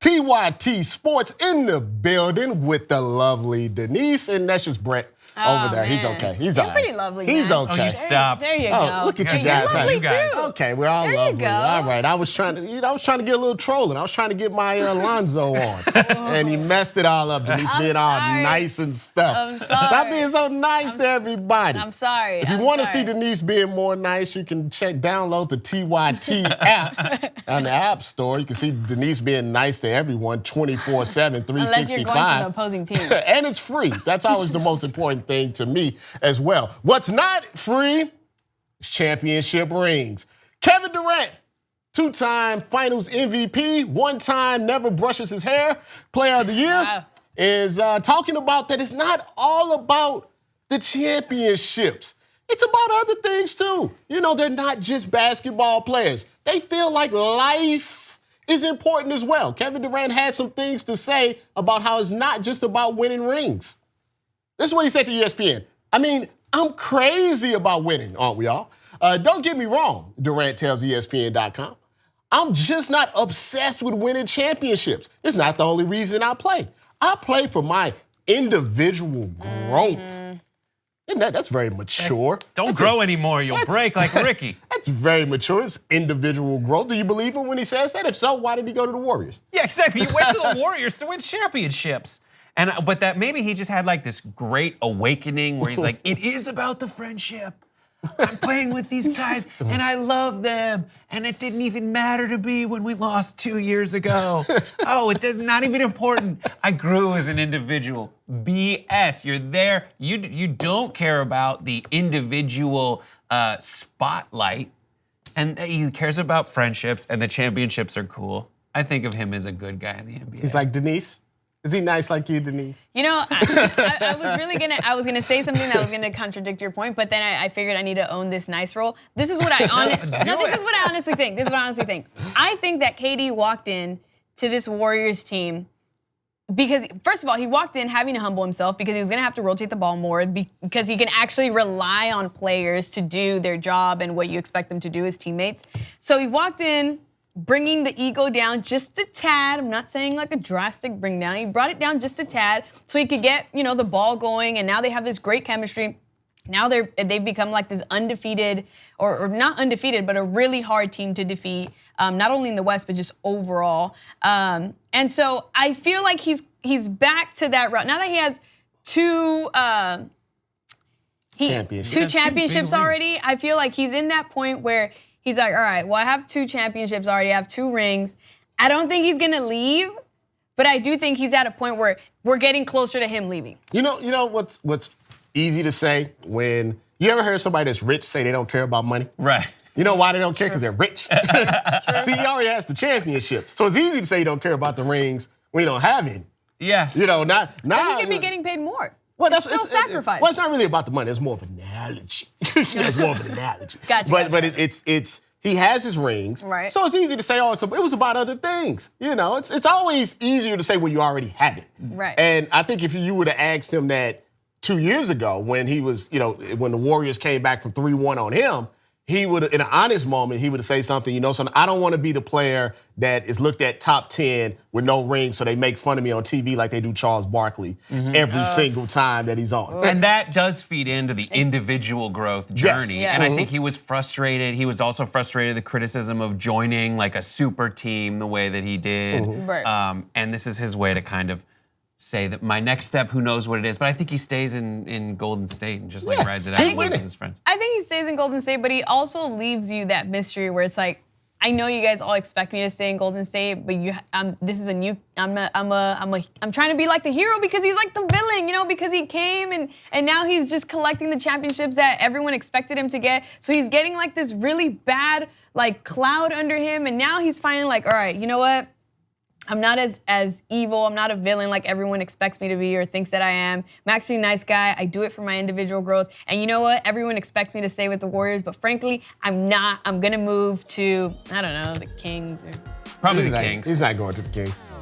TYT Sports in the building with the lovely Denise, and that's just Brett over there. Man. He's okay. He's all right. Pretty lovely, man. He's okay. Oh, you stop. There you go. Look at you guys. guys. You guys. Okay, we're all lovely. All right. I was trying to get a little trolling. I was trying to get my Alonzo on, and he messed it all up. Denise being all nice and stuff. I'm sorry. Stop being so nice to everybody. I'm sorry. If you want to see Denise being more nice, you can download the TYT app on the App Store. You can see Denise being nice to everyone 24/7, 365. Unless you're going for the opposing team. And it's free. That's always the most important thing to me as well. What's not free is championship rings. Kevin Durant, two-time Finals MVP, one-time never brushes his hair, Player of the Year, is talking about that it's not all about the championships. It's about other things too. You know, they're not just basketball players. They feel like life is important as well. Kevin Durant had some things to say about how it's not just about winning rings. This is what he said to ESPN. I mean, I'm crazy about winning, aren't we all? Don't get me wrong, Durant tells ESPN.com. I'm just not obsessed with winning championships. It's not the only reason I play. I play for my individual growth. That's very mature. Don't grow anymore, you'll break like Ricky. That's very mature. It's individual growth. Do you believe him when he says that? If so, why did he go to the Warriors? Yeah, exactly. He went to the Warriors to win championships. But that maybe he just had like this great awakening where he's like, it is about the friendship. I'm playing with these guys and I love them. And it didn't even matter to me when we lost 2 years ago. Oh, it does not even important. I grew as an individual. BS, you're there. You don't care about the individual spotlight. And he cares about friendships, and the championships are cool. I think of him as a good guy in the NBA. He's like, Denise. Is he nice like you, Denise? You know, I was gonna say something that was gonna contradict your point, but then I figured I need to own this nice role. This is what I honestly think. This is what I honestly think. I think that KD walked in to this Warriors team because, first of all, he walked in having to humble himself because he was gonna have to rotate the ball more because he can actually rely on players to do their job and what you expect them to do as teammates. So he walked in bringing the ego down just a tad. I'm not saying like a drastic bring down. He brought it down just a tad so he could get, the ball going, and now they have this great chemistry. Now they've become like this undefeated, or not undefeated, but a really hard team to defeat, not only in the West, but just overall. And so I feel like he's back to that route. Now that he has two championships already, I feel like he's in that point where he's like, all right, well, I have 2 championships already. I have 2 rings. I don't think he's going to leave, but I do think he's at a point where we're getting closer to him leaving. You know what's easy to say when you ever heard somebody that's rich say they don't care about money? Right. You know why they don't care? Because they're rich. See, he already has the championship. So it's easy to say you don't care about the rings when you don't have any. Yeah. Now he could be getting paid more. Well, that's still sacrifice. Well, it's not really about the money. It's more of an analogy. It's more of an analogy. Gotcha. But it's he has his rings. Right. So it's easy to say, it was about other things. It's always easier to say when you already have it. Right. And I think if you would have asked him that 2 years ago when he was, when the Warriors came back from 3-1 on him, he would, in an honest moment, he would say something, I don't want to be the player that is looked at top 10 with no ring, so they make fun of me on TV like they do Charles Barkley every single time that he's on. And that does feed into the individual growth journey. Yes. Yeah. And I think he was frustrated. He was also frustrated with the criticism of joining like a super team the way that he did. Right. And this is his way to kind of say that my next step, who knows what it is, but I think he stays in Golden State and just rides it out with his friends. I think he stays in Golden State, but he also leaves you that mystery where it's like, I know you guys all expect me to stay in Golden State, but this is a new. I'm trying to be like the hero because he's like the villain, because he came and now he's just collecting the championships that everyone expected him to get. So he's getting like this really bad like cloud under him, and now he's finally like, all right, you know what? I'm not as evil. I'm not a villain like everyone expects me to be or thinks that I am. I'm actually a nice guy. I do it for my individual growth. And you know what? Everyone expects me to stay with the Warriors, but frankly, I'm not. I'm going to move to, I don't know, the Kings. Probably the Kings. He's not going to the Kings.